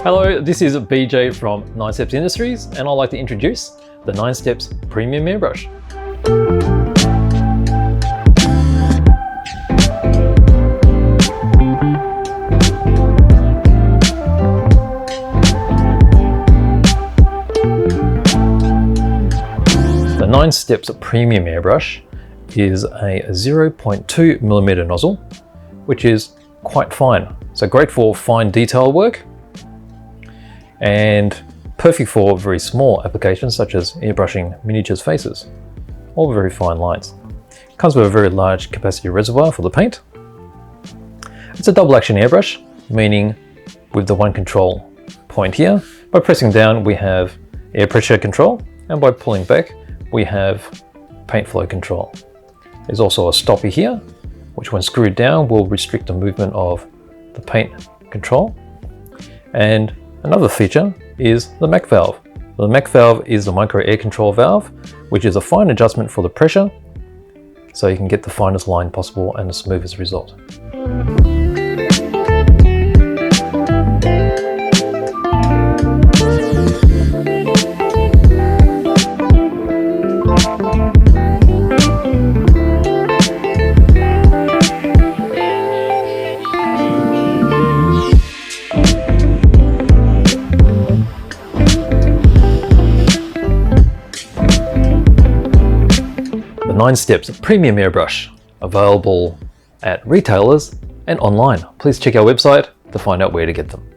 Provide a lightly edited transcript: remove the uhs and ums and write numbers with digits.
Hello, this is BJ from Ninesteps Industries, and I'd like to introduce the Ninesteps Premium Airbrush. The Ninesteps Premium Airbrush is a 0.2mm nozzle, which is quite fine. So great for fine detail work and perfect for very small applications such as airbrushing miniatures faces or very fine lines. Comes with a very large capacity reservoir for the paint. It's a double action airbrush, meaning with the one control point here, by pressing down we have air pressure control, and by pulling back we have paint flow control. There's also a stopper here, which when screwed down will restrict the movement of the paint control. And another feature is the MAC valve. The MAC valve is the micro air control valve, which is a fine adjustment for the pressure, so you can get the finest line possible and the smoothest result. The Ninesteps Premium Airbrush, available at retailers and online. Please check our website to find out where to get them.